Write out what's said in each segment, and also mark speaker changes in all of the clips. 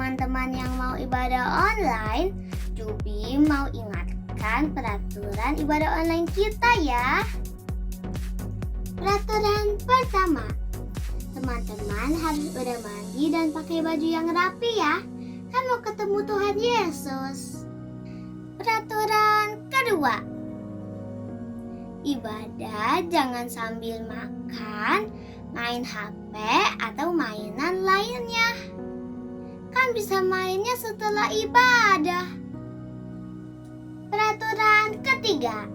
Speaker 1: teman-teman yang mau ibadah online, Jubi mau ingatkan peraturan ibadah online kita ya. Peraturan pertama, teman-teman harus udah mandi dan pakai baju yang rapi ya. Kan mau ketemu Tuhan Yesus. Peraturan kedua, ibadah jangan sambil makan, main HP atau mainan lainnya. Kan bisa mainnya setelah ibadah. Peraturan ketiga,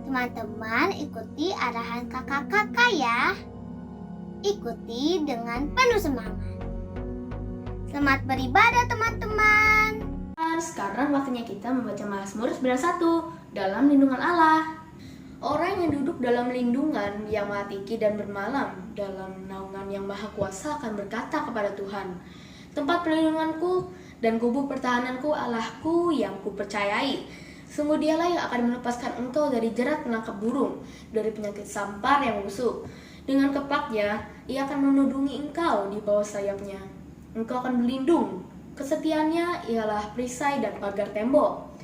Speaker 1: teman-teman ikuti arahan kakak-kakak ya. Ikuti dengan penuh semangat. Selamat beribadah teman-teman.
Speaker 2: Sekarang waktunya kita membaca Mazmur 91 dalam lindungan Allah. Orang yang duduk dalam lindungan yang Maha Tinggi dan bermalam dalam naungan yang Maha Kuasa akan berkata kepada Tuhan, tempat perlindunganku dan kubu pertahananku, Allahku yang kupercayai. Sungguh dialah yang akan melepaskan engkau dari jerat penangkap burung, dari penyakit sampar yang busuk. Dengan kepaknya, ia akan menudungi engkau di bawah sayapnya. Engkau akan berlindung. Kesetiaannya ialah perisai dan pagar tembok.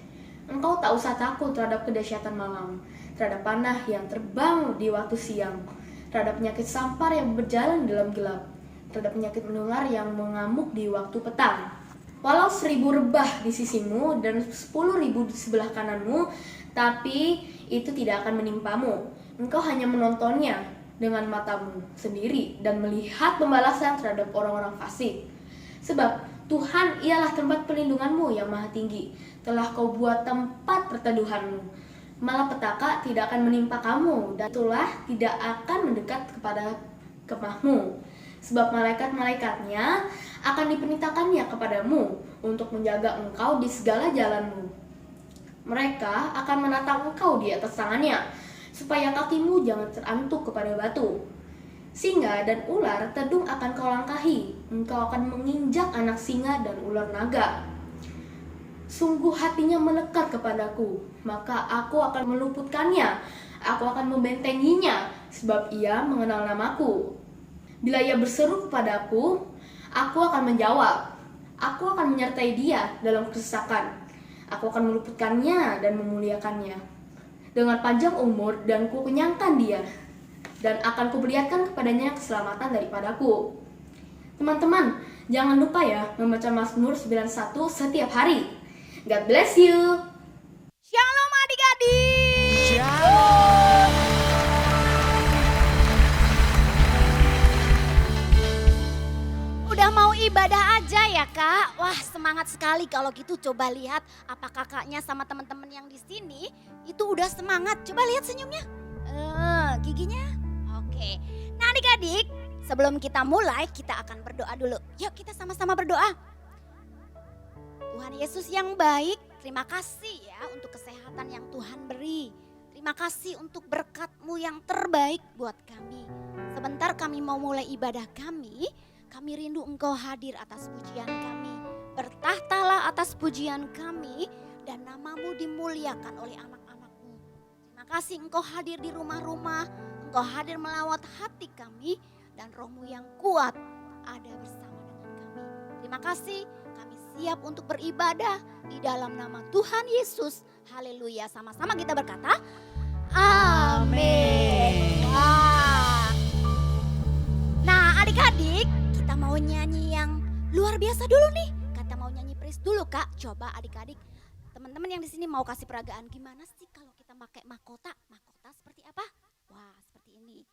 Speaker 2: Engkau tak usah takut terhadap kedahsyatan malam, terhadap panah yang terbang di waktu siang, terhadap penyakit sampar yang berjalan dalam gelap, terhadap penyakit menular yang mengamuk di waktu petang. Walau 1000 rebah di sisimu dan 10.000 di sebelah kananmu, tapi itu tidak akan menimpamu. Engkau hanya menontonnya dengan matamu sendiri dan melihat pembalasan terhadap orang-orang fasik. Sebab Tuhan ialah tempat perlindunganmu yang maha tinggi. Telah kau buat tempat perteduhanmu. Malapetaka tidak akan menimpa kamu, dan itulah tidak akan mendekat kepada kemahmu. Sebab malaikat-malaikatnya akan diperintahkannya kepadamu untuk menjaga engkau di segala jalanmu. Mereka akan menatang engkau di atas tangannya, supaya kakimu jangan terantuk kepada batu. Singa dan ular tedung akan kau langkahi, engkau akan menginjak anak singa dan ular naga. Sungguh hatinya melekat kepadaku, maka aku akan meluputkannya, aku akan membentenginya, sebab ia mengenal namaku. Bila ia berseru kepadaku, aku akan menjawab. Aku akan menyertai dia dalam kesesakan. Aku akan meluputkannya dan memuliakannya. Dengan panjang umur dan kukenyangkan dia, dan akan kuperlihatkan kepadanya keselamatan daripadaku. Teman-teman, jangan lupa ya membaca Mazmur 91 setiap hari. God bless you.
Speaker 3: Shalom adik-adik.
Speaker 4: Shalom.
Speaker 3: Udah mau ibadah aja ya kak? Wah semangat sekali kalau gitu. Coba lihat apa kakaknya sama teman-teman yang di sini itu udah semangat. Coba lihat senyumnya. Giginya. Oke. Nah adik-adik, sebelum kita mulai kita akan berdoa dulu. Yuk kita sama-sama berdoa. Tuhan Yesus yang baik, terima kasih ya untuk kesehatan yang Tuhan beri. Terima kasih untuk berkat-Mu yang terbaik buat kami. Sebentar kami mau mulai ibadah kami rindu Engkau hadir atas pujian kami. Bertahtalah atas pujian kami dan nama-Mu dimuliakan oleh anak-anak-Mu. Terima kasih Engkau hadir di rumah-rumah, Engkau hadir melawat hati kami dan Roh-Mu yang kuat ada bersama dengan kami. Terima kasih. Siap untuk beribadah di dalam nama Tuhan Yesus. Haleluya. Sama-sama kita berkata, amin. Wah. Nah adik-adik, kita mau nyanyi yang luar biasa dulu nih. Kita mau nyanyi praise dulu kak. Coba adik-adik, teman-teman yang di sini mau kasih peragaan gimana sih kalau kita pakai mahkota? Mahkota seperti apa? Wah seperti ini.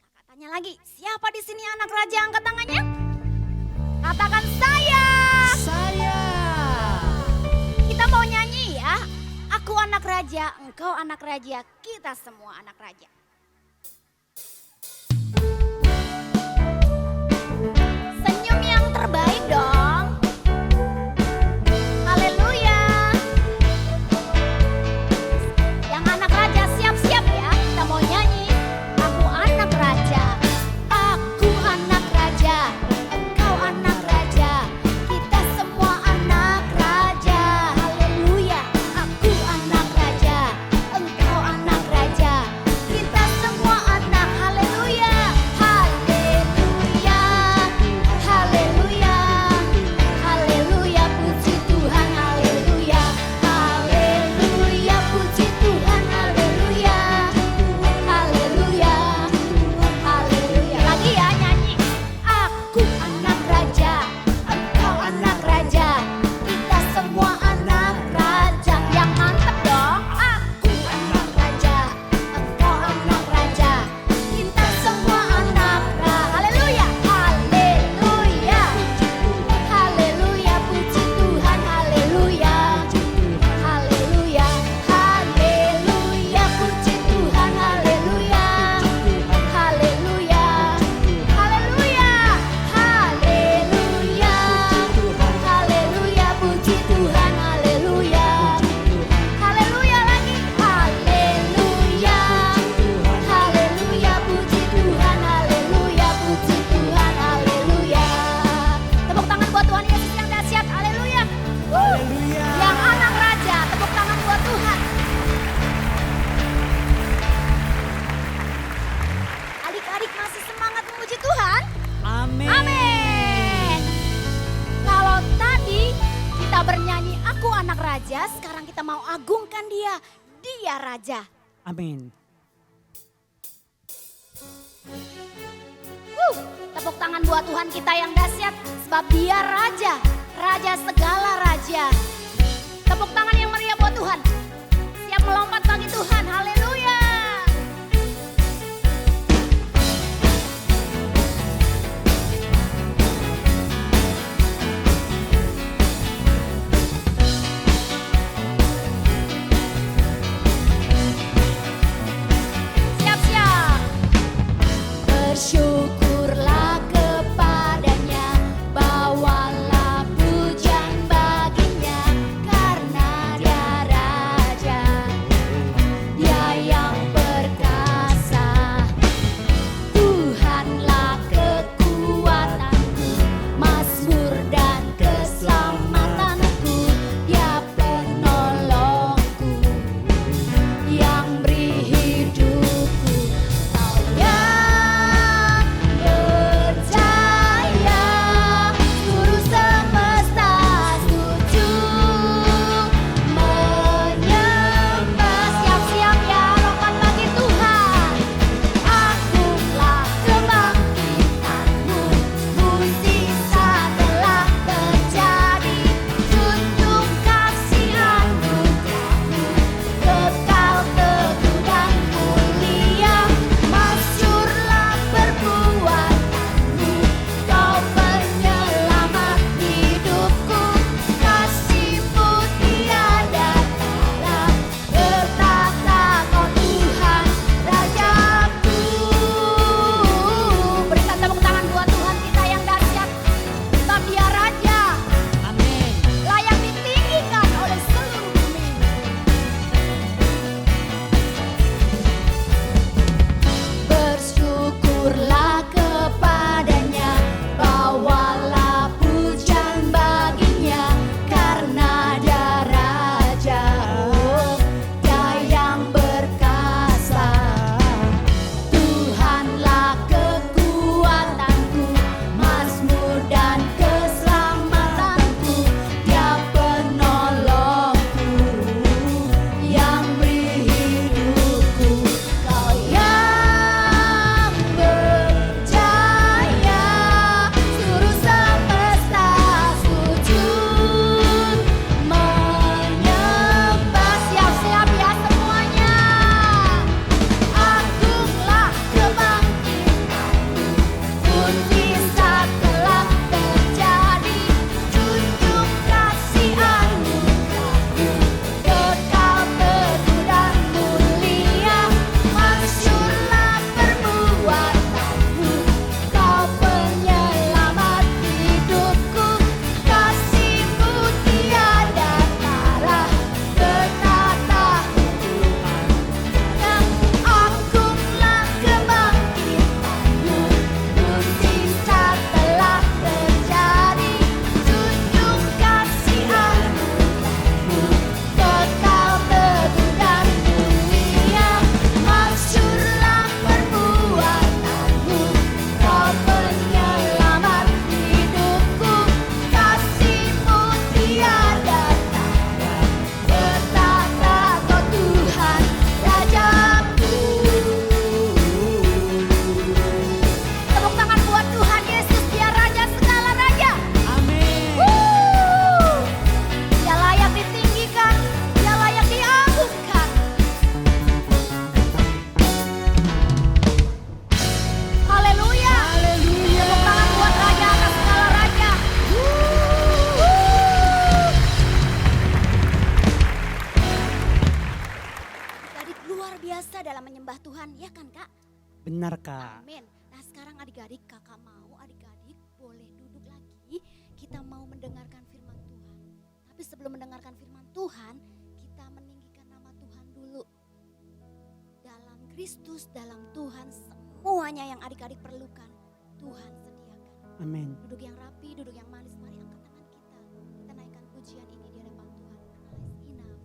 Speaker 3: Kakak tanya lagi, siapa di sini anak raja? Angkat tangannya. Katakan saya. Kita mau nyanyi ya. Aku anak raja, engkau anak raja, kita semua anak raja. Senyum yang terbaik dong. Haleluya. Yang anak raja siap-siap ya. Kita mau nyanyi. Aku anak raja. Aku anak raja. Engkau anak raja. Kita semua anak raja. Haleluya. Aku anak raja. Engkau anak raja. Kita mengaku anak raja, sekarang kita mau agungkan dia. Dia raja.
Speaker 4: Amin.
Speaker 3: Tepuk tangan buat Tuhan kita yang dahsyat, sebab dia raja. Raja segala raja. Tepuk tangan yang meriah buat Tuhan. Siap melompat bagi Tuhan, haleluya. Siap-siap. Bersyukurlah kepadanya, bawalah pujian baginya, karena dia raja, dia yang perkasa. Tuhanlah kekuatanku, mazmur dan keselamatanku, dia penolongku, yang beri hidupku. Kau yang berjaya, seluruh semesta sujud menyembah. Siap-siap ya, lompat bagi Tuhan. Agunglah kebangkitanmu, mujizat telah terjadi. Tunjuk kasih anugerahmu, kekal teguh dan mulia. Masyurlah perbuatanmu, kau penyelamat hidupku. Kasih-Mu tiada tara, bertata kau Tuhan Rajaku. Berikan tepuk tangan buat Tuhan kita yang dahsyat, sebab dia raja,
Speaker 4: Amin.
Speaker 3: layak ditinggikan oleh seluruh bumi. Bersyukurlah kepadanya, bawalah pujian baginya, karena dia raja, dia yang berkasa. Tuhanlah kekuatanku, mazmur dan keselamatanku, dia penolongku, yang beri hidupku. Kau yang berjaya, seluruh semesta sujud menyembah. Siap-siap ya semuanya. Agunglah kebangkitanmu, mujizat telah terjadi. Tunjuk kasih anugerahmu, kekal teguh dan mulia. Masyurlah perbuatanmu, kau penyelamat hidupku. Kasih-Mu tiada tara, bertata Tuhan. Agunglah kebangkitanmu, mujizat telah terjadi. Tunjuk kasih anugerahmu, kekal teguh dan mulia. Masyurlah perbuatanmu, kau penyelamat hidupku. Kasih-Mu tiada tara, bertata kau Tuhan Rajaku. Tepuk tangan buat Tuhan Yesus, dia raja segala raja.
Speaker 4: Amin.
Speaker 3: Dia layak ditinggikan, dia layak diagungkan. Haleluya. Tepuk tangan buat raja atas segala raja. Adik luar biasa dalam menyembah Tuhan, ya kan Kak?
Speaker 4: Benar Kak.
Speaker 3: Amin. Nah sekarang adik-adik, kakak mau adik-adik boleh duduk lagi. Kita mau mendengarkan firman Tuhan. Tapi sebelum mendengarkan firman Tuhan, kita meninggikan nama Tuhan dulu. Dalam Kristus, dalam Tuhan, semuanya yang adik-adik perlukan, Tuhan sediakan.
Speaker 4: Amin.
Speaker 3: Duduk yang rapi, duduk yang manis, mari angkat tangan kita. Kita naikkan pujian ini di hadapan Tuhan. Karena is enough.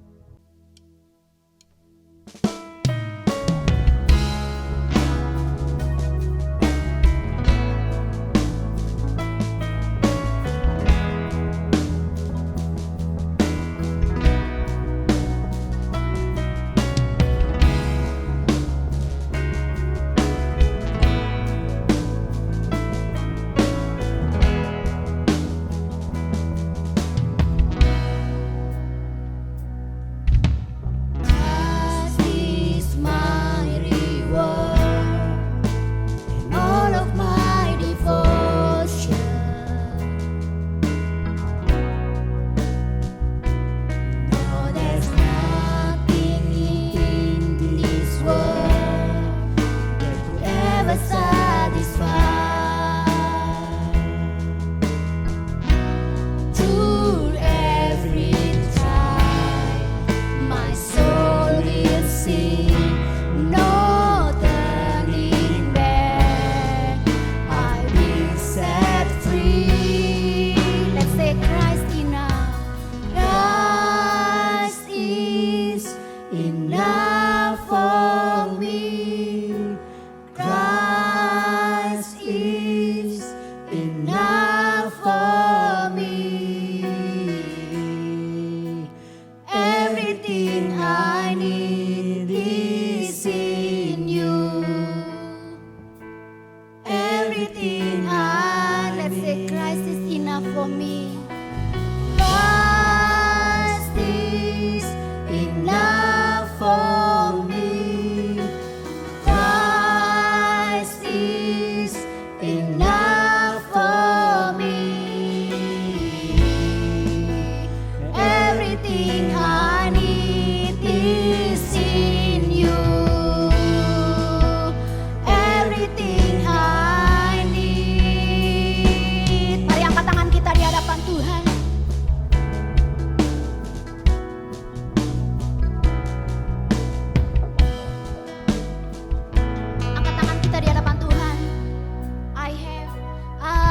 Speaker 3: enough for me. Christ is enough for me. Everything I need is in you. Everything I need. Mari angkat tangan kita di hadapan Tuhan. Angkat tangan kita di hadapan Tuhan. I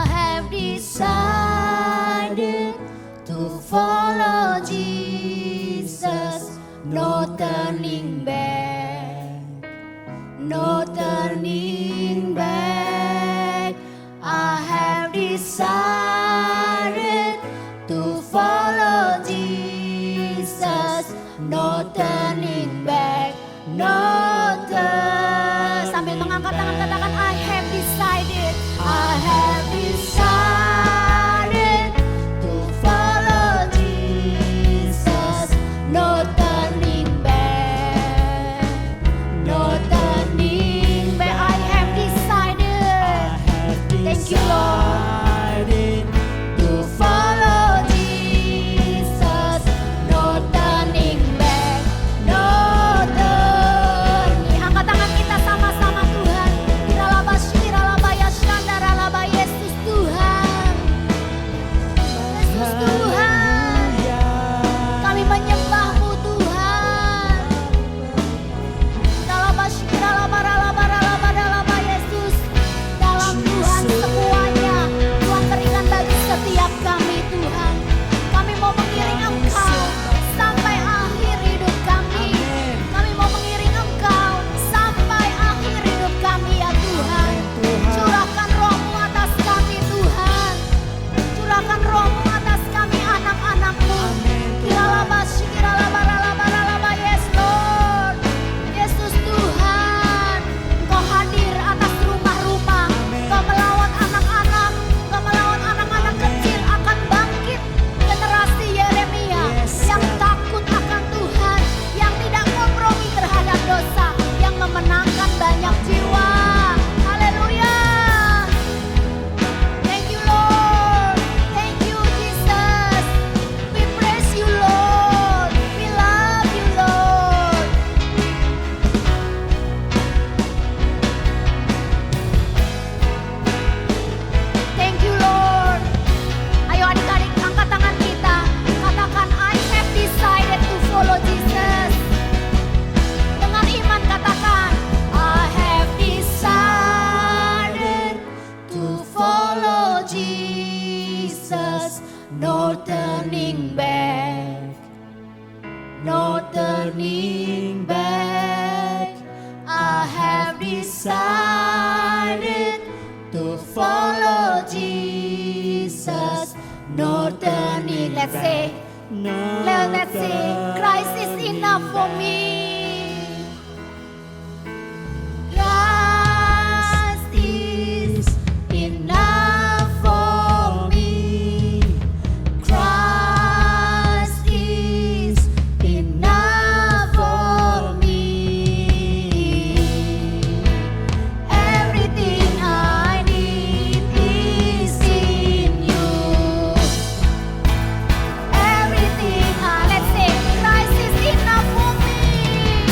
Speaker 3: have decided to follow Jesus. No turning back. No turning back. I have decided to follow Jesus. No turning back. No turn. Sambil mengangkat tangan katakan I have decided. I have decided to follow Jesus. No turning back. No turning back. I have decided. Thank you, Lord. To follow Jesus. No turning back. No turning. Angkat tangan kita sama-sama Tuhan. Kiralaba syiralaba ya shandaralaba Yesus Tuhan. Yesus Tuhan. Kami menyembah-Mu Tuhan. Dalaba syiralaba ralaba ralaba dalaba Yesus. Dalam Tuhan semuanya Tuhan berikan bagi setiap kami Tuhan. Kami mau mengiring Engkau sampai akhir hidup kami. Kami mau mengiring Engkau sampai akhir hidup kami ya Tuhan. Curahkan roh-Mu atas kami Tuhan. Curahkan roh-Mu atas kami anak-anak-Mu. Kiralaba syiralaba ralaba ralaba yes Lord. Yesus Tuhan, Engkau hadir atas rumah-rumah. Engkau melawan anak-anak. Engkau melawan anak-anak kecil akan bangkit generasi Yeremia yang takut akan Tuhan, yang tidak kompromi terhadap dosa, yang memenangkan banyak jiwa. Haleluya. Thank you Lord. Thank you Jesus. We praise you Lord. We love you Lord. Thank you Lord. Ayo adik-adik angkat tangan kita. Katakan I have decided to follow Jesus. Dengan iman katakan I have decided to follow Jesus. No turning back. No turning back. I have decided to follow Jesus. No turning. Let's say, let's say, Christ is enough for me. Christ is enough for me. Christ is enough for me. Everything I need is in you. Everything let's say Christ is enough for me.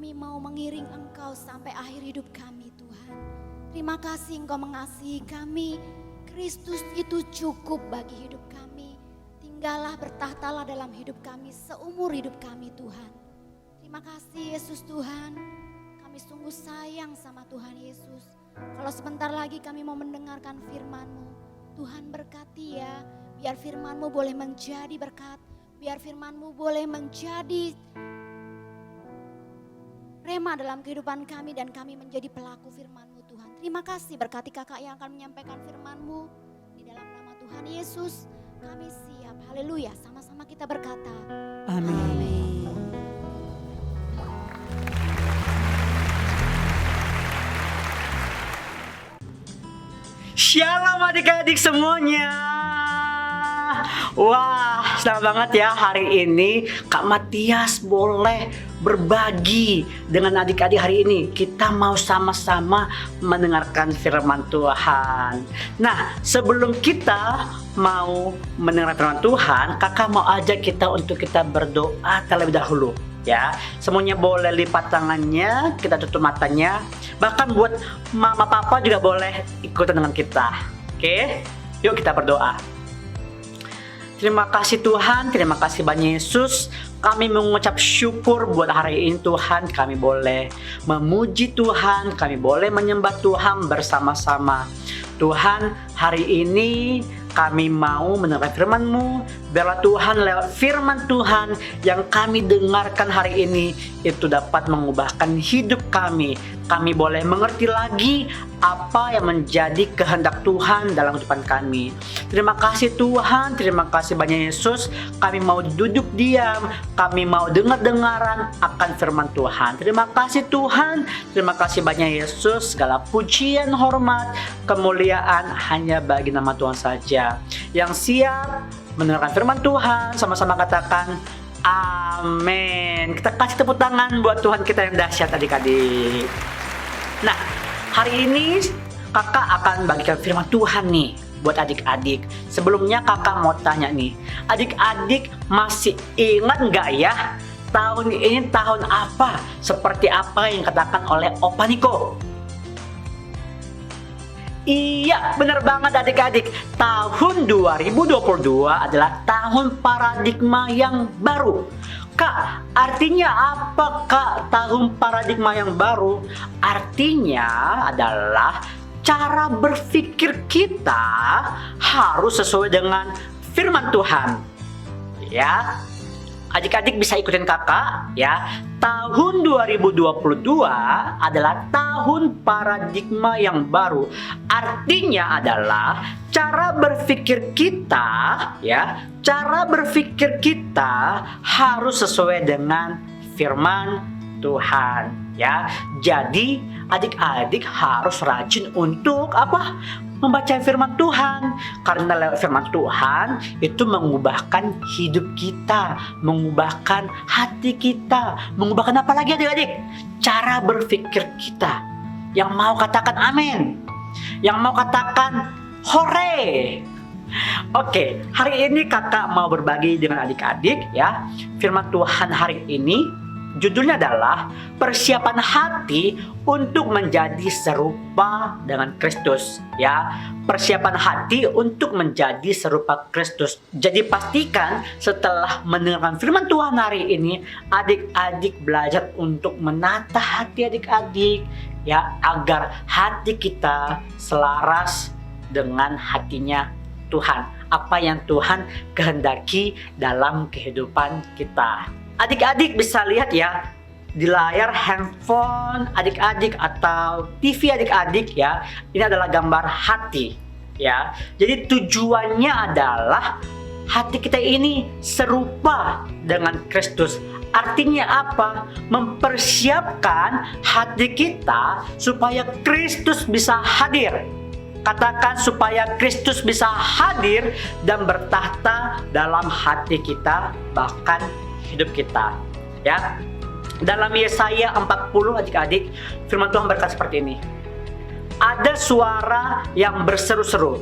Speaker 3: Kami mau mengiring Engkau sampai akhir hidup kami Tuhan. Terima kasih Engkau mengasihi kami. Kristus itu cukup bagi hidup kami. Tinggallah bertahtalah dalam hidup kami seumur hidup kami Tuhan. Terima kasih Yesus Tuhan. Kami sungguh sayang sama Tuhan Yesus. Kalau sebentar lagi kami mau mendengarkan firman-Mu. Tuhan berkati ya. Biar firman-Mu boleh menjadi berkat. Biar firman-Mu boleh menjadi rema dalam kehidupan kami dan kami menjadi pelaku firman-Mu Tuhan. Terima kasih berkati kakak yang akan menyampaikan firman-Mu. Di dalam nama Tuhan Yesus kami siap. Haleluya, sama-sama kita berkata.
Speaker 4: Amin.
Speaker 5: Shalom adik-adik semuanya. Wah, senang banget ya hari ini Kak Matias boleh berbagi dengan adik-adik hari ini. Kita mau sama-sama mendengarkan firman Tuhan. Nah, sebelum kita mau mendengar firman Tuhan, kakak mau ajak kita untuk kita berdoa terlebih dahulu. Ya, semuanya boleh lipat tangannya, kita tutup matanya. Bahkan buat mama papa juga boleh ikutan dengan kita. Oke, yuk kita berdoa. Terima kasih Tuhan, terima kasih banyak Yesus. Kami mengucap syukur buat hari ini Tuhan. Kami boleh memuji Tuhan, kami boleh menyembah Tuhan bersama-sama. Tuhan, hari ini kami mau mendengar firman-Mu. Biarlah Tuhan lewat firman Tuhan yang kami dengarkan hari ini itu dapat mengubahkan hidup kami. Kami boleh mengerti lagi apa yang menjadi kehendak Tuhan dalam kehidupan kami. Terima kasih Tuhan, terima kasih banyak Yesus. Kami mau duduk diam, kami mau dengar-dengaran akan firman Tuhan. Terima kasih Tuhan, terima kasih banyak Yesus. Segala pujian, hormat, kemuliaan hanya bagi nama Tuhan saja. Yang siap mendengarkan firman Tuhan, sama-sama katakan amin. Kita kasih tepuk tangan buat Tuhan kita yang dahsyat adik-adik. Nah, hari ini kakak akan bagikan firman Tuhan nih buat adik-adik. Sebelumnya kakak mau tanya nih, adik-adik masih ingat nggak ya tahun ini tahun apa? Seperti apa yang dikatakan oleh Opa Niko? Iya, benar banget adik-adik. Tahun 2022 adalah tahun paradigma yang baru. Kak, artinya apa Kak tahun paradigma yang baru? Artinya adalah cara berpikir kita harus sesuai dengan firman Tuhan. Ya, adik-adik bisa ikutin kakak ya. Tahun 2022 adalah tahun paradigma yang baru. Artinya adalah cara berpikir kita ya, cara berpikir kita harus sesuai dengan firman Tuhan ya. Jadi adik-adik harus rajin untuk apa? Membaca firman Tuhan. Karena lewat firman Tuhan itu mengubahkan hidup kita, mengubahkan hati kita, mengubahkan apa lagi adik-adik? Cara berpikir kita. Yang mau katakan amin, yang mau katakan hore. Oke, hari ini kakak mau berbagi dengan adik-adik ya. Firman Tuhan hari ini judulnya adalah persiapan hati untuk menjadi serupa dengan Kristus ya. Persiapan hati untuk menjadi serupa Kristus. Jadi pastikan setelah mendengarkan firman Tuhan hari ini, adik-adik belajar untuk menata hati adik-adik ya, agar hati kita selaras dengan hatinya Tuhan. Apa yang Tuhan kehendaki dalam kehidupan kita. Adik-adik bisa lihat ya di layar handphone adik-adik atau TV adik-adik ya. Ini adalah gambar hati ya. Jadi tujuannya adalah hati kita ini serupa dengan Kristus. Artinya apa? Mempersiapkan hati kita supaya Kristus bisa hadir. Katakan supaya Kristus bisa hadir dan bertahta dalam hati kita, bahkan hidup kita ya. Dalam Yesaya 40 adik-adik, firman Tuhan berkata seperti ini. Ada suara yang berseru-seru,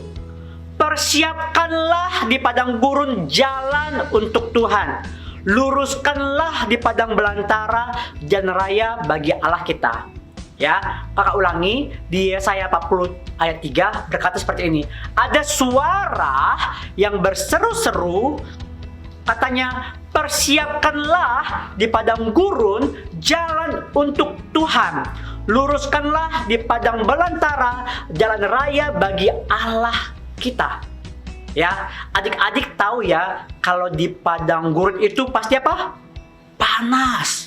Speaker 5: persiapkanlah di padang gurun jalan untuk Tuhan, luruskanlah di padang belantara jalan raya bagi Allah kita. Ya, kakak ulangi di Yesaya 40 ayat 3 berkata seperti ini. Ada suara yang berseru-seru, katanya, persiapkanlah di padang gurun jalan untuk Tuhan. Luruskanlah di padang belantara jalan raya bagi Allah kita. Ya, adik-adik tahu ya, kalau di padang gurun itu pasti apa? Panas.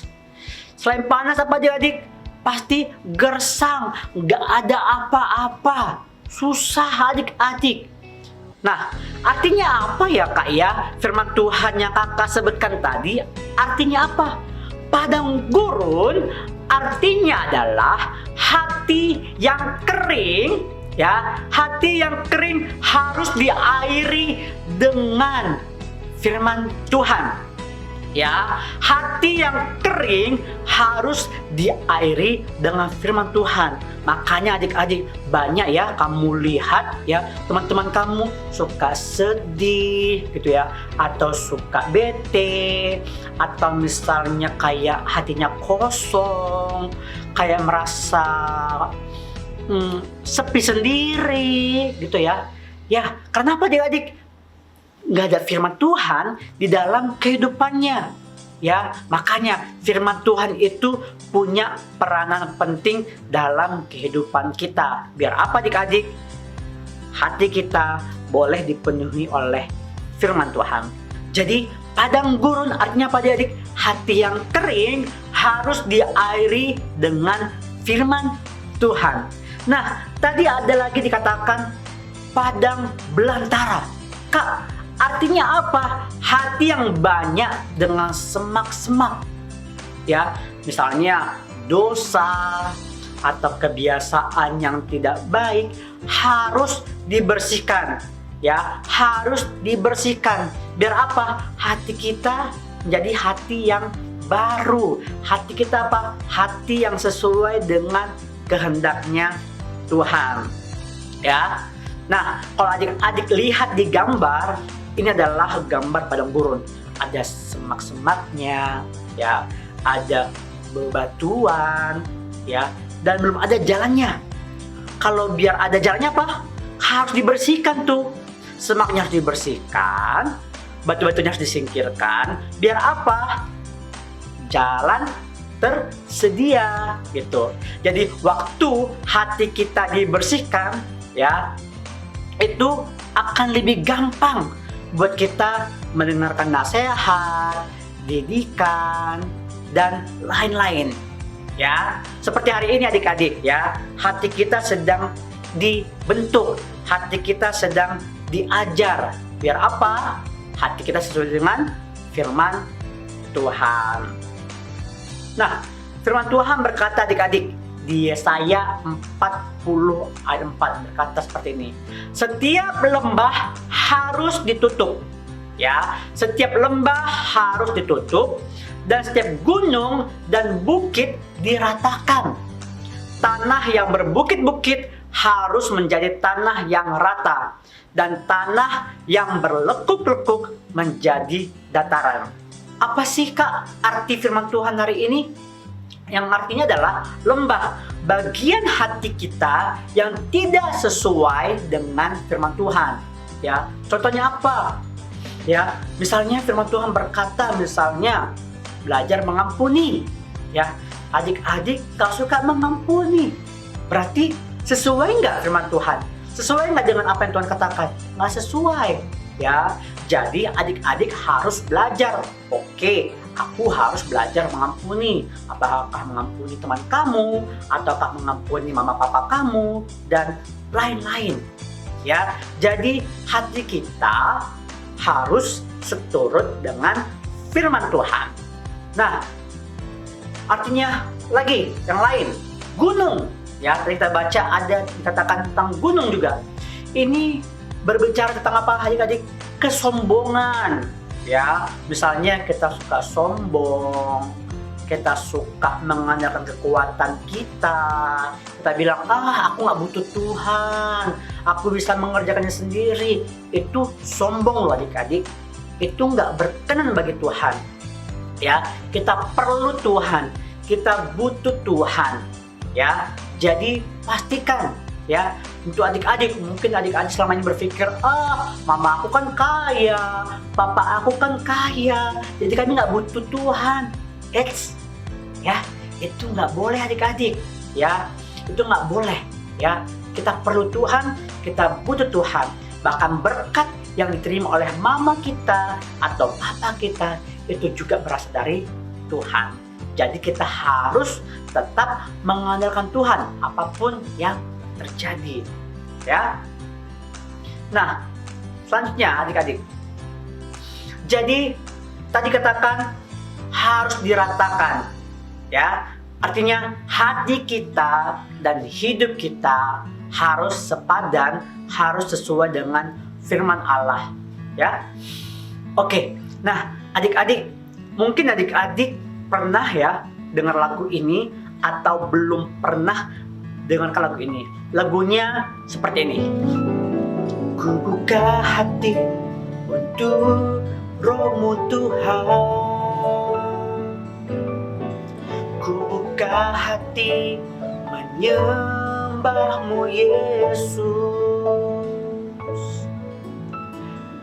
Speaker 5: Selain panas apa adik-adik? Pasti gersang, gak ada apa-apa. Susah adik-adik. Nah, artinya apa ya kak ya? Firman Tuhan yang kakak sebutkan tadi, artinya apa? Padang gurun artinya adalah hati yang kering, ya. Hati yang kering harus diairi dengan firman Tuhan. Ya, hati yang kering harus diairi dengan firman Tuhan. Makanya adik-adik, banyak ya kamu lihat ya teman-teman kamu suka sedih gitu ya, atau suka bete, atau misalnya kayak hatinya kosong, kayak merasa sepi sendiri gitu ya. Ya, kenapa adik-adik? Nggak ada firman Tuhan di dalam kehidupannya, ya. Makanya firman Tuhan itu punya peranan penting dalam kehidupan kita. Biar apa adik-adik? Hati kita boleh dipenuhi oleh firman Tuhan. Jadi padang gurun artinya apa adik-adik? Hati yang kering harus diairi dengan firman Tuhan. Nah, tadi ada lagi dikatakan padang belantara. Kak, artinya apa? Hati yang banyak dengan semak-semak. Ya, misalnya dosa atau kebiasaan yang tidak baik harus dibersihkan. Ya, harus dibersihkan. Biar apa? Hati kita menjadi hati yang baru. Hati kita apa? Hati yang sesuai dengan kehendaknya Tuhan. Ya. Nah, kalau adik-adik lihat di gambar, ini adalah gambar padang gurun. Ada semak-semaknya, ya, ada bebatuan, ya, dan belum ada jalannya. Kalau biar ada jalannya apa? Harus dibersihkan tuh. Semaknya harus dibersihkan, batu-batunya harus disingkirkan. Biar apa? Jalan tersedia gitu. Jadi waktu hati kita dibersihkan, ya, itu akan lebih gampang buat kita mendengarkan nasihat, didikan, dan lain-lain. Ya, seperti hari ini adik-adik ya, hati kita sedang dibentuk, hati kita sedang diajar. Biar apa? Hati kita sesuai dengan firman Tuhan. Nah, firman Tuhan berkata adik-adik di Yesaya 40 ayat 4 berkata seperti ini. Setiap lembah harus ditutup. Ya, setiap lembah harus ditutup dan setiap gunung dan bukit diratakan. Tanah yang berbukit-bukit harus menjadi tanah yang rata dan tanah yang berlekuk-lekuk menjadi dataran. Apa sih Kak arti firman Tuhan hari ini? Yang artinya adalah lembah, bagian hati kita yang tidak sesuai dengan firman Tuhan. Ya, contohnya apa? Ya, misalnya firman Tuhan berkata, misalnya belajar mengampuni. Ya, adik-adik kalau suka mengampuni, berarti sesuai nggak firman Tuhan? Sesuai nggak dengan apa yang Tuhan katakan? Nggak sesuai. Ya, jadi adik-adik harus belajar. Oke, aku harus belajar mengampuni. Apakah mengampuni teman kamu, ataukah mengampuni mama papa kamu, dan lain-lain. Ya, jadi hati kita harus seturut dengan firman Tuhan. Nah, artinya lagi yang lain, gunung. Ya, tadi kita baca ada dikatakan tentang gunung juga. Ini berbicara tentang apa adik-adik? Kesombongan. Ya, misalnya kita suka sombong, kita suka mengandalkan kekuatan kita. Kita bilang, aku nggak butuh Tuhan, aku bisa mengerjakannya sendiri. Itu sombong loh adik-adik. Itu nggak berkenan bagi Tuhan. Ya, kita perlu Tuhan, kita butuh Tuhan. Ya, jadi pastikan ya, untuk adik-adik, mungkin adik-adik selama ini berpikir, mama aku kan kaya, papa aku kan kaya, jadi kami nggak butuh Tuhan. Ya, itu nggak boleh adik-adik, ya, itu nggak boleh, ya. Kita perlu Tuhan, kita butuh Tuhan. Bahkan berkat yang diterima oleh mama kita atau papa kita itu juga berasal dari Tuhan. Jadi kita harus tetap mengandalkan Tuhan apapun yang terjadi, ya. Nah, selanjutnya adik-adik. Jadi tadi katakan harus diratakan, ya. Artinya hati kita dan hidup kita harus sepadan, harus sesuai dengan firman Allah, ya. Oke. Nah, adik-adik, mungkin adik-adik pernah ya dengar lagu ini atau belum pernah dengarkan lagu ini. Lagunya seperti ini. Ku buka hati untuk Roh-Mu Tuhan. Ku buka hati menyembah-Mu Yesus.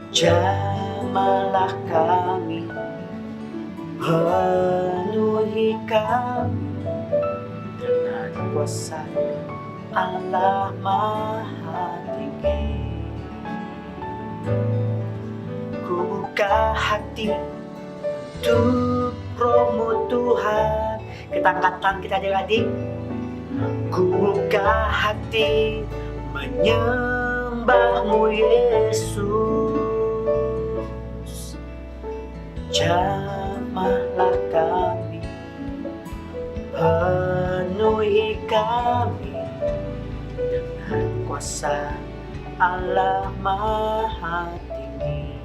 Speaker 5: Jamahlah kami, penuhi kami dengan kuasa Allah Maha Tinggi. Ku buka hati untuk Roh-Mu Tuhan. Kita angkat tangan kita adik-adik. Ku buka hati menyembah-Mu Yesus. Jamahlah kami, penuhi kami dengan kuasa Allah Maha Tinggi.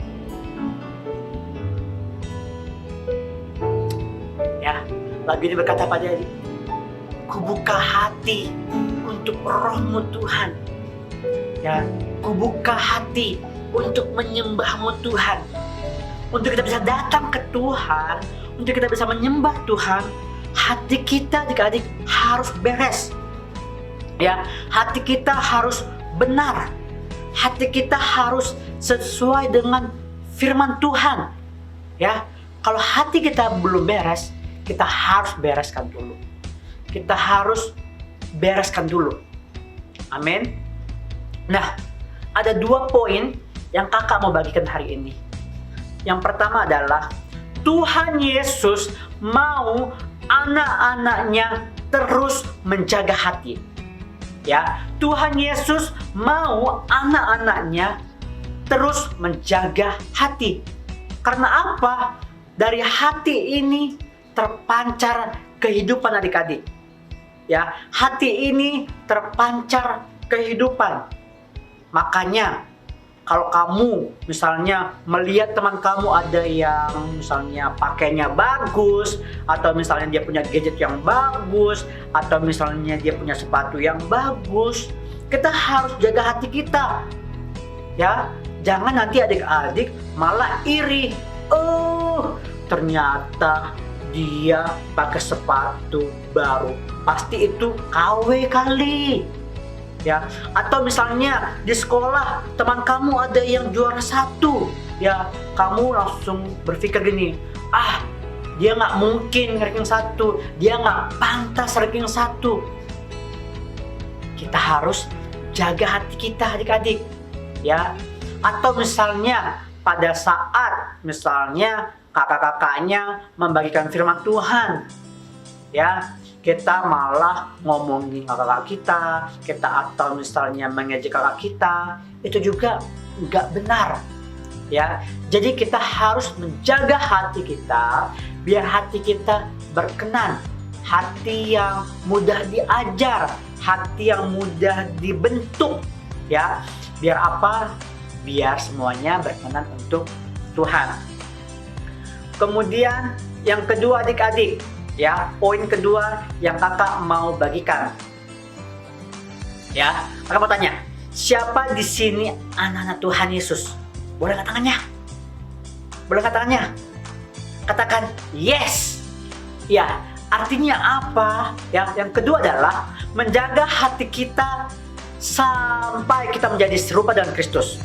Speaker 5: Ya, lagu ini berkata pada diri, ku buka hati untuk Roh-Mu Tuhan. Ya, ku buka hati untuk menyembah-Mu Tuhan. Untuk kita bisa datang ke Tuhan, untuk kita bisa menyembah Tuhan, hati kita adik-adik harus beres. Ya, hati kita harus benar. Hati kita harus sesuai dengan firman Tuhan. Ya, kalau hati kita belum beres, kita harus bereskan dulu. Kita harus bereskan dulu. Amin. Nah, ada 2 poin yang kakak mau bagikan hari ini. Yang pertama adalah Tuhan Yesus mau anak-anaknya terus menjaga hati. Ya, Tuhan Yesus mau anak-anaknya terus menjaga hati. Karena apa? Dari hati ini terpancar kehidupan adik-adik. Ya, hati ini terpancar kehidupan. Makanya kalau kamu misalnya melihat teman kamu ada yang misalnya pakainya bagus, atau misalnya dia punya gadget yang bagus, atau misalnya dia punya sepatu yang bagus, kita harus jaga hati kita. Ya, jangan nanti adik-adik malah iri. Oh, ternyata dia pakai sepatu baru. Pasti itu KW kali. Ya, atau misalnya di sekolah teman kamu ada yang juara 1, ya kamu langsung berpikir gini, dia nggak mungkin ranking 1, dia nggak pantas ranking 1. Kita harus jaga hati kita adik-adik, ya. Atau misalnya pada saat misalnya kakak-kakaknya membagikan firman Tuhan, ya, kita malah ngomongin kakak kita atau misalnya mengejek kakak kita, itu juga nggak benar, ya. Jadi kita harus menjaga hati kita biar hati kita berkenan, hati yang mudah diajar, hati yang mudah dibentuk, ya. Biar apa? Biar semuanya berkenan untuk Tuhan. Kemudian yang kedua adik-adik, ya, poin kedua yang kakak mau bagikan. Ya, kakak mau tanya, siapa di sini anak-anak Tuhan Yesus? Boleh angkat tangannya? Boleh angkat tangannya? Katakan yes. Ya, artinya apa? Yang kedua adalah menjaga hati kita sampai kita menjadi serupa dengan Kristus.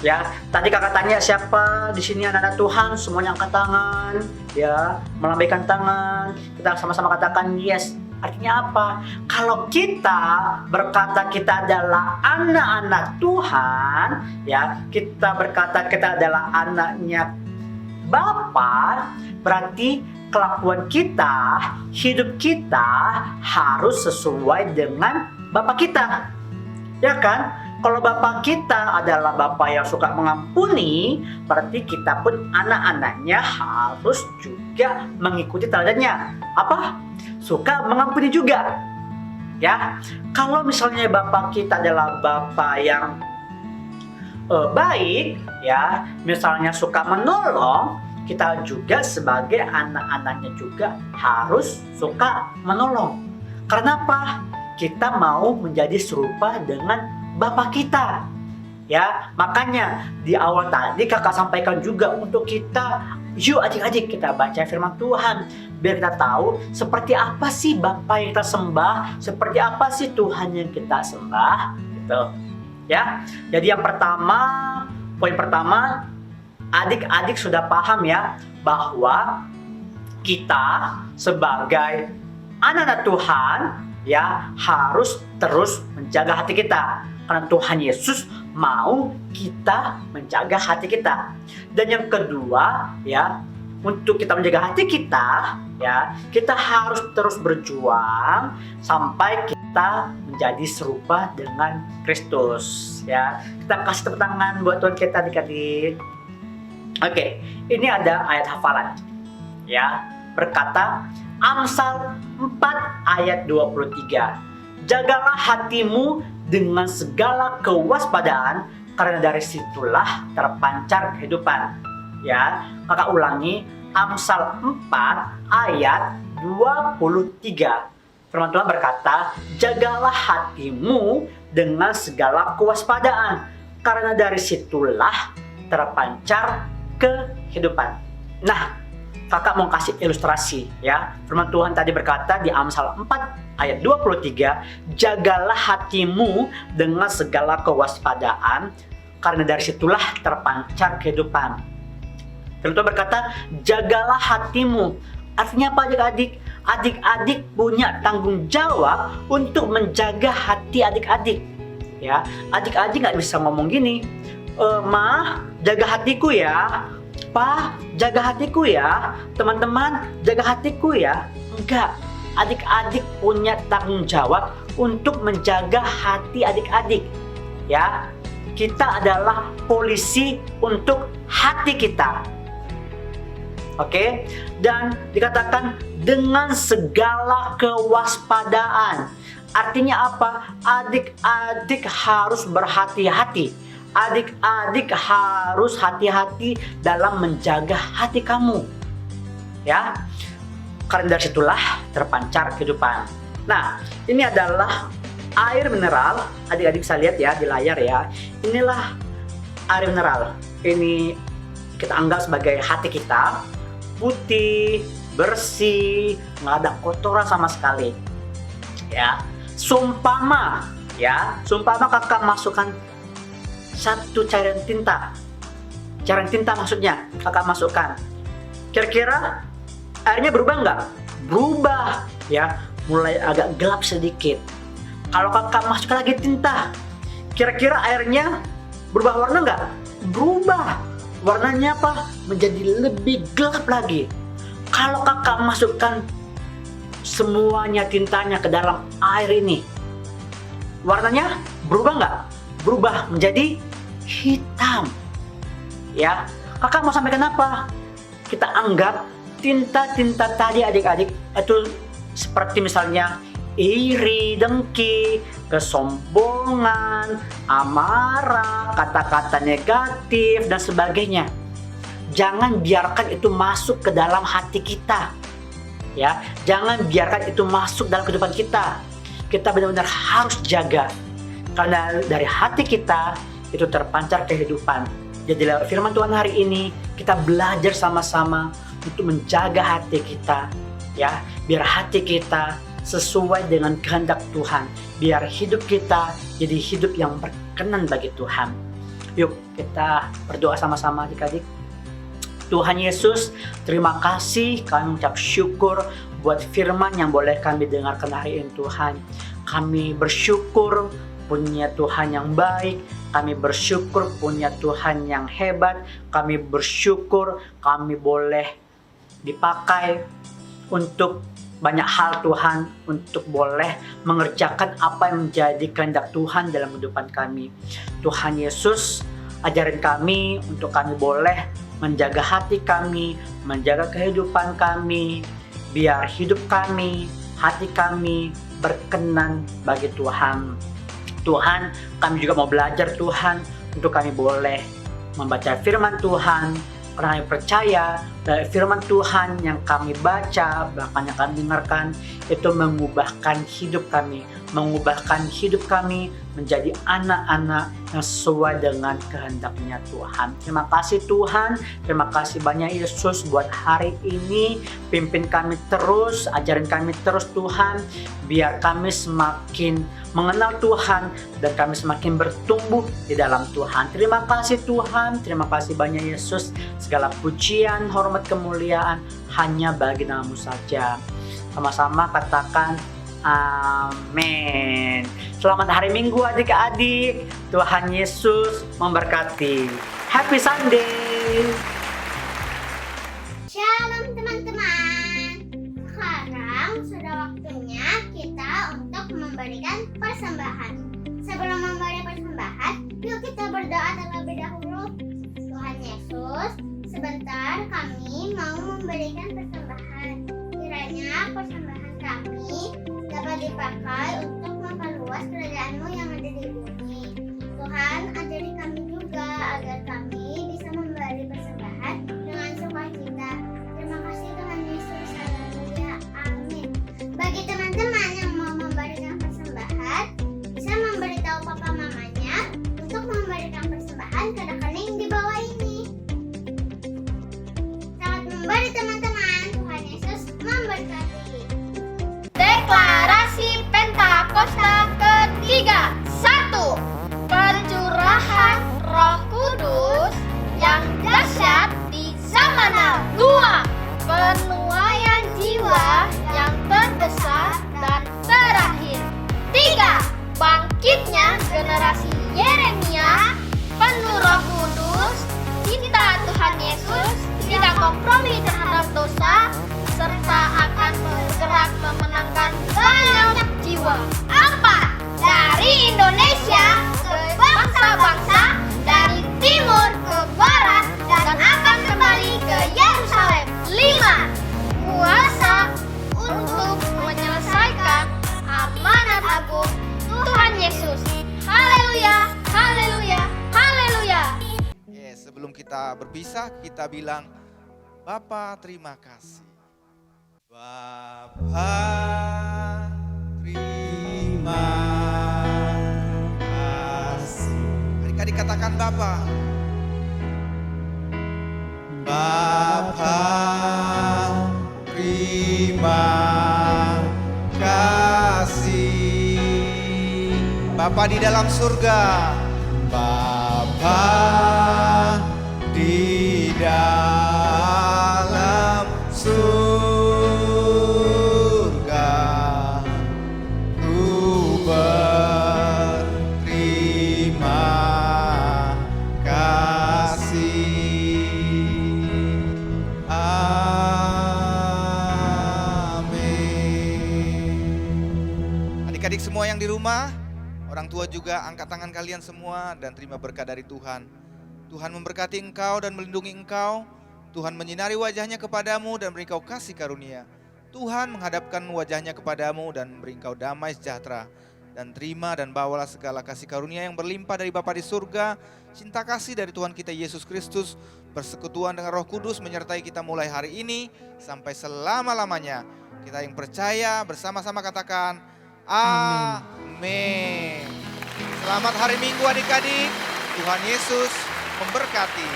Speaker 5: Ya, tadi kakak tanya siapa di sini anak-anak Tuhan, semuanya angkat tangan, ya, melambaikan tangan. Kita sama-sama katakan yes. Artinya apa? Kalau kita berkata kita adalah anak-anak Tuhan, ya, kita berkata kita adalah anaknya Bapa, berarti kelakuan kita, hidup kita harus sesuai dengan Bapa kita. Ya kan? Kalau Bapa kita adalah Bapa yang suka mengampuni, berarti kita pun anak-anaknya harus juga mengikuti teladannya. Apa? Suka mengampuni juga. Ya. Kalau misalnya Bapa kita adalah Bapa yang baik, ya, misalnya suka menolong, kita juga sebagai anak-anaknya juga harus suka menolong. Karena apa? Kita mau menjadi serupa dengan Bapa kita. Ya, makanya di awal tadi kakak sampaikan juga untuk kita, yuk adik-adik kita baca firman Tuhan biar kita tahu seperti apa sih Bapa yang kita sembah, seperti apa sih Tuhan yang kita sembah, gitu. Ya. Jadi yang pertama, poin pertama, adik-adik sudah paham ya bahwa kita sebagai anak-anak Tuhan ya harus terus menjaga hati kita. Karena Tuhan Yesus mau kita menjaga hati kita. Dan yang kedua, ya, untuk kita menjaga hati kita, ya, kita harus terus berjuang sampai kita menjadi serupa dengan Kristus, ya. Kita kasih tepuk tangan buat Tuhan kita adik-adik. Oke, ini ada ayat hafalan, ya, berkata Amsal 4 ayat 23. Jagalah hatimu dengan segala kewaspadaan, karena dari situlah terpancar kehidupan. Ya, kakak ulangi, Amsal 4 ayat 23. Firman Tuhan berkata, jagalah hatimu dengan segala kewaspadaan, karena dari situlah terpancar kehidupan. Nah, kakak mau kasih ilustrasi ya. Firman Tuhan tadi berkata di Amsal 4 ayat 23, jagalah hatimu dengan segala kewaspadaan, karena dari situlah terpancar kehidupan. Firman Tuhan berkata, jagalah hatimu. Artinya apa adik-adik? Adik-adik punya tanggung jawab untuk menjaga hati adik-adik. Ya, adik-adik nggak bisa ngomong gini, Ma, jaga hatiku ya. Pa, jaga hatiku ya. Teman-teman, jaga hatiku ya. Enggak. Adik-adik punya tanggung jawab untuk menjaga hati adik-adik. Ya. Kita adalah polisi untuk hati kita. Oke? Dan dikatakan dengan segala kewaspadaan. Artinya apa? Adik-adik harus berhati-hati. Adik-adik harus hati-hati dalam menjaga hati kamu. Ya. Karena dari situlah terpancar kehidupan. Nah, ini adalah air mineral. Adik-adik bisa lihat ya di layar ya. Inilah air mineral. Ini kita anggap sebagai hati kita. Putih, bersih, nggak ada kotoran sama sekali. Ya. Sumpama kakak masukkan satu cairan tinta maksudnya kakak masukkan, kira-kira airnya berubah nggak? Berubah ya, mulai agak gelap sedikit. Kalau kakak masukkan lagi tinta, kira-kira airnya berubah warna nggak? Berubah, warnanya apa? Menjadi lebih gelap lagi. Kalau kakak masukkan semuanya tintanya ke dalam air ini, warnanya berubah nggak? Berubah menjadi hitam. Ya, kakak mau sampaikan apa? Kita anggap tinta-tinta tadi adik-adik itu seperti misalnya iri, dengki, kesombongan, amarah, kata-kata negatif dan sebagainya. Jangan biarkan itu masuk ke dalam hati kita. Ya, jangan biarkan itu masuk dalam kehidupan kita. Kita benar-benar harus jaga. Karena dari hati kita itu terpancar kehidupan. Jadi lewat firman Tuhan hari ini kita belajar sama-sama untuk menjaga hati kita, ya, biar hati kita sesuai dengan kehendak Tuhan, biar hidup kita jadi hidup yang berkenan bagi Tuhan. Yuk kita berdoa sama-sama adik-adik. Tuhan Yesus, terima kasih, kami ucap syukur buat firman yang boleh kami dengarkan hari ini Tuhan. Kami bersyukur punya Tuhan yang baik, kami bersyukur punya Tuhan yang hebat, kami bersyukur kami boleh dipakai untuk banyak hal Tuhan, untuk boleh mengerjakan apa yang menjadi kehendak Tuhan dalam kehidupan kami. Tuhan Yesus, ajarin kami untuk kami boleh menjaga hati kami, menjaga kehidupan kami, biar hidup kami, hati kami berkenan bagi Tuhan. Tuhan, kami juga mau belajar Tuhan, untuk kami boleh membaca firman Tuhan, karena kami percaya dari firman Tuhan yang kami baca, bahkan yang kami dengarkan, itu mengubahkan hidup kami, mengubahkan hidup kami menjadi anak-anak yang sesuai dengan kehendaknya Tuhan. Terima kasih Tuhan, terima kasih banyak Yesus buat hari ini. Pimpin kami terus, ajarin kami terus Tuhan, biar kami semakin mengenal Tuhan dan kami semakin bertumbuh di dalam Tuhan. Terima kasih Tuhan, terima kasih banyak Yesus. Segala pujian, hormat, kemuliaan hanya bagi nama-Mu saja. Sama-sama katakan amin. Selamat hari Minggu adik-adik. Tuhan Yesus memberkati. Happy Sunday.
Speaker 1: Shalom teman-teman. Sekarang sudah waktunya kita untuk memberikan persembahan. Sebelum memberi persembahan, yuk kita berdoa terlebih dahulu. Tuhan Yesus, sebentar kami mau memberikan persembahan. Kiranya persembahan kami dapat dipakai untuk memperluas kerajaan-Mu yang ada di bumi. Tuhan, ajari kami juga agar kami bisa memberi persembahan dengan sukacita. Terima kasih Tuhan Yesus. Haleluya. Amin. Bagi teman-teman yang mau memberikan persembahan, bisa memberitahu papa mamanya untuk memberikan persembahan ke rekening di bawah ini. Selamat memberi teman-teman. Tuhan Yesus memberkati.
Speaker 6: Deklarasi Pentakosta ketiga. 1. Pencurahan Roh Kudus yang dahsyat di zaman now. 2. Penuaian jiwa yang terbesar dan terakhir. 3. Bangkitnya generasi Yeremia penuh Roh Kudus, cinta Tuhan Yesus, tidak kompromi terhadap dosa, serta akan bergerak memenangkan banyak jiwa. 4. Dari Indonesia ke bangsa-bangsa, dari timur ke barat, dan akan kembali ke Yerusalem. 5. Kuasa untuk menyelesaikan amanat agung Tuhan Yesus. Haleluya, haleluya, haleluya.
Speaker 7: Sebelum kita berpisah, kita bilang, Bapa terima kasih. Bapa terima kasih. Adik-adik katakan Bapa. Bapa terima kasih. Bapa di dalam surga. Bapa di dalam surga, ku berterima kasih. Amin. Adik-adik semua yang di rumah, orang tua juga angkat tangan kalian semua dan terima berkat dari Tuhan. Tuhan memberkati engkau dan melindungi engkau. Tuhan menyinari wajahnya kepadamu dan beri engkau kasih karunia. Tuhan menghadapkan wajahnya kepadamu dan beri engkau damai sejahtera. Dan terima dan bawalah segala kasih karunia yang berlimpah dari Bapa di surga, cinta kasih dari Tuhan kita Yesus Kristus, persekutuan dengan Roh Kudus menyertai kita mulai hari ini sampai selama-lamanya. Kita yang percaya bersama-sama katakan amin. Selamat hari Minggu adik-adik. Tuhan Yesus memberkati.